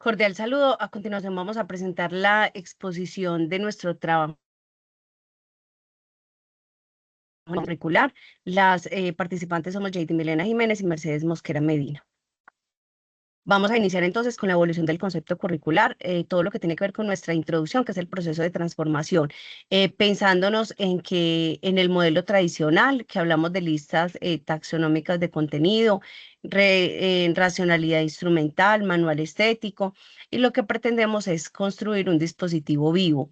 Cordial saludo. A continuación vamos a presentar la exposición de nuestro trabajo curricular. Las participantes somos Jady Milena Jiménez y Mercedes Mosquera Medina. Vamos a iniciar entonces con la evolución del concepto curricular, todo lo que tiene que ver con nuestra introducción, que es el proceso de transformación, pensándonos en que en el modelo tradicional, que hablamos de listas taxonómicas de contenido, racionalidad instrumental, manual estético, y lo que pretendemos es construir un dispositivo vivo,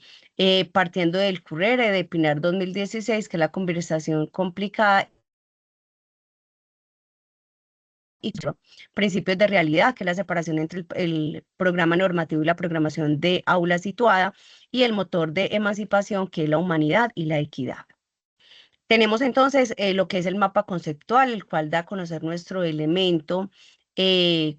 partiendo del Currere de Pinar 2016, que es la conversación complicada, y principios de realidad, que es la separación entre el programa normativo y la programación de aula situada, y el motor de emancipación, que es la humanidad y la equidad. Tenemos entonces lo que es el mapa conceptual, el cual da a conocer nuestro elemento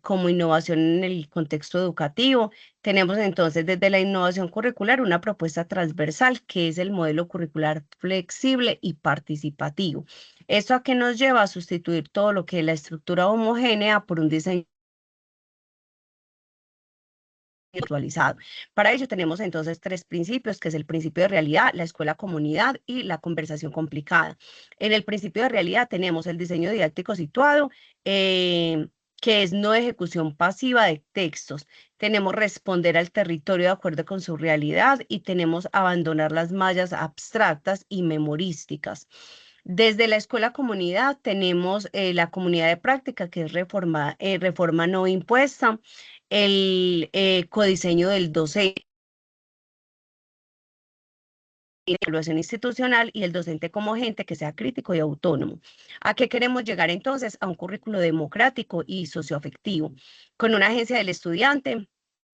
como innovación en el contexto educativo. Tenemos entonces desde la innovación curricular una propuesta transversal, que es el modelo curricular flexible y participativo. ¿Esto a qué nos lleva? A sustituir todo lo que es la estructura homogénea por un diseño virtualizado. Para ello tenemos entonces tres principios, que es el principio de realidad, la escuela comunidad y la conversación complicada. En el principio de realidad tenemos el diseño didáctico situado, que es no ejecución pasiva de textos. Tenemos responder al territorio de acuerdo con su realidad y tenemos abandonar las mallas abstractas y memorísticas. Desde la escuela comunidad tenemos la comunidad de práctica, que es reforma no impuesta, el codiseño del docente, la evaluación institucional y el docente como agente que sea crítico y autónomo. ¿A qué queremos llegar entonces? A un currículo democrático y socioafectivo, con una agencia del estudiante,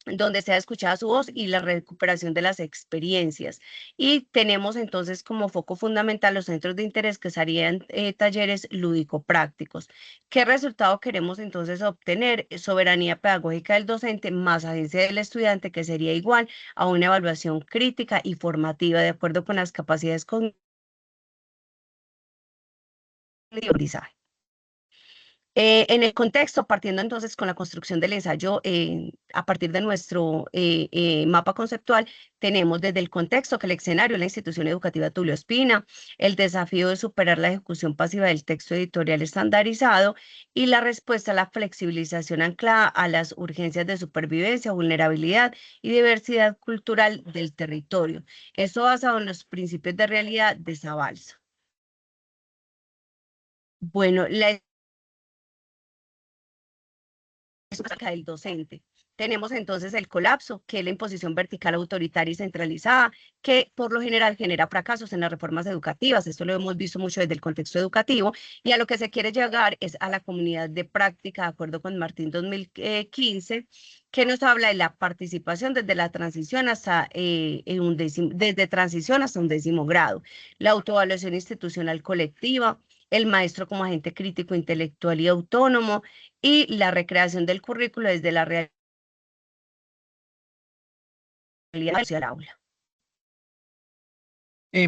donde sea escuchada su voz y la recuperación de las experiencias. Y tenemos entonces como foco fundamental los centros de interés, que serían talleres lúdico-prácticos. ¿Qué resultado queremos entonces obtener? Soberanía pedagógica del docente más agencia del estudiante, que sería igual a una evaluación crítica y formativa de acuerdo con las capacidades cognitivas y aprendizaje. En el contexto, partiendo entonces con la construcción del ensayo, a partir de nuestro mapa conceptual, tenemos desde el contexto que el escenario es la institución educativa Tulio Espina, el desafío de superar la ejecución pasiva del texto editorial estandarizado y la respuesta a la flexibilización anclada a las urgencias de supervivencia, vulnerabilidad y diversidad cultural del territorio. Esto basado en los principios de realidad de Sabalza. Bueno, la del docente. Tenemos entonces el colapso, que es la imposición vertical autoritaria y centralizada, que por lo general genera fracasos en las reformas educativas. Esto lo hemos visto mucho desde el contexto educativo, y a lo que se quiere llegar es a la comunidad de práctica, de acuerdo con Martín 2015, que nos habla de la participación desde la transición hasta desde transición hasta un 10º grado, la autoevaluación institucional colectiva, el maestro como agente crítico, intelectual y autónomo, y la recreación del currículo desde la realidad hacia el aula.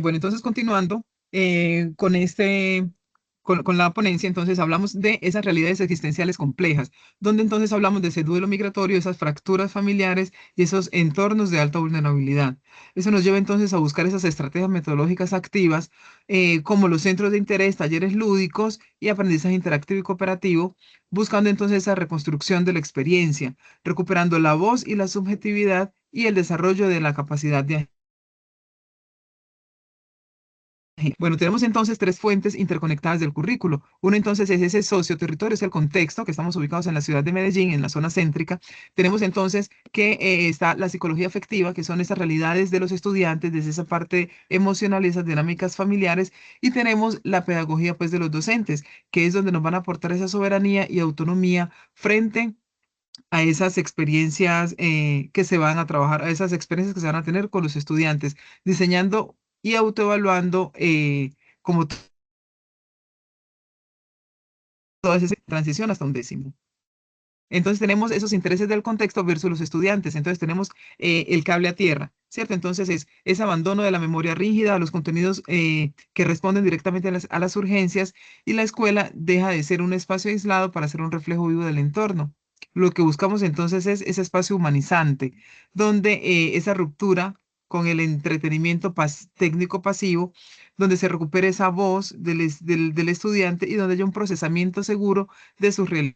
Bueno, entonces continuando con la ponencia, entonces hablamos de esas realidades existenciales complejas, donde entonces hablamos de ese duelo migratorio, esas fracturas familiares y esos entornos de alta vulnerabilidad. Eso nos lleva entonces a buscar esas estrategias metodológicas activas, como los centros de interés, talleres lúdicos y aprendizaje interactivo y cooperativo, buscando entonces esa reconstrucción de la experiencia, recuperando la voz y la subjetividad y el desarrollo de la capacidad de. Bueno, tenemos entonces tres fuentes interconectadas del currículo. Uno entonces es ese socioterritorio, es el contexto, que estamos ubicados en la ciudad de Medellín, en la zona céntrica. Tenemos entonces que está la psicología afectiva, que son esas realidades de los estudiantes, desde esa parte emocional y esas dinámicas familiares. Y tenemos la pedagogía pues de los docentes, que es donde nos van a aportar esa soberanía y autonomía frente a esas experiencias que se van a trabajar, a esas experiencias que se van a tener con los estudiantes, diseñando y autoevaluando como toda esa transición hasta un 10º. Entonces tenemos esos intereses del contexto versus los estudiantes. Entonces tenemos el cable a tierra, ¿cierto? Entonces es ese abandono de la memoria rígida a los contenidos que responden directamente a las urgencias, y la escuela deja de ser un espacio aislado para ser un reflejo vivo del entorno. Lo que buscamos entonces es ese espacio humanizante, donde esa ruptura con el entretenimiento técnico pasivo, donde se recupere esa voz del estudiante y donde haya un procesamiento seguro de su realidad.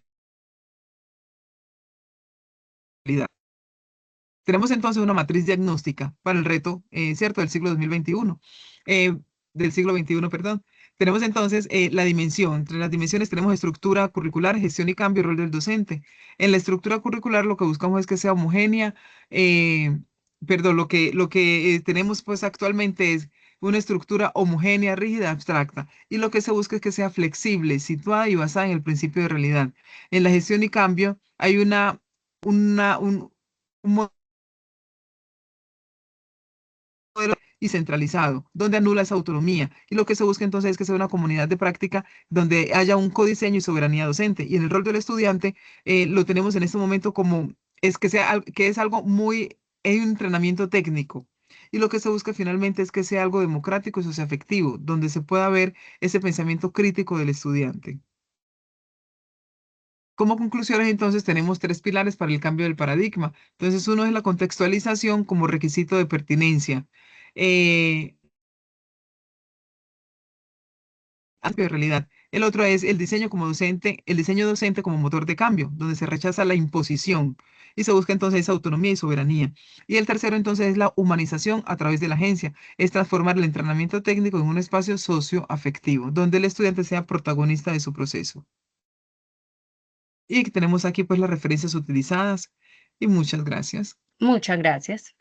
Tenemos entonces una matriz diagnóstica para el reto, ¿cierto?, del siglo 2021, del siglo XXI, perdón. Tenemos entonces la dimensión. Entre las dimensiones tenemos estructura curricular, gestión y cambio, rol del docente. En la estructura curricular lo que buscamos es que sea homogénea, perdón, lo que tenemos pues actualmente es una estructura homogénea, rígida, abstracta. Y lo que se busca es que sea flexible, situada y basada en el principio de realidad. En la gestión y cambio hay un modelo y centralizado, donde anula esa autonomía. Y lo que se busca entonces es que sea una comunidad de práctica donde haya un codiseño y soberanía docente. Y en el rol del estudiante lo tenemos en este momento como es que sea que es algo muy, hay un entrenamiento técnico. Y lo que se busca finalmente es que sea algo democrático y socioafectivo, donde se pueda ver ese pensamiento crítico del estudiante. Como conclusiones, entonces, tenemos tres pilares para el cambio del paradigma. Entonces, uno es la contextualización como requisito de pertinencia. Eh, de realidad. El otro es el diseño como docente, el diseño docente como motor de cambio, donde se rechaza la imposición y se busca entonces esa autonomía y soberanía. Y el tercero entonces es la humanización a través de la agencia, es transformar el entrenamiento técnico en un espacio socioafectivo, donde el estudiante sea protagonista de su proceso. Y tenemos aquí pues las referencias utilizadas y muchas gracias. Muchas gracias.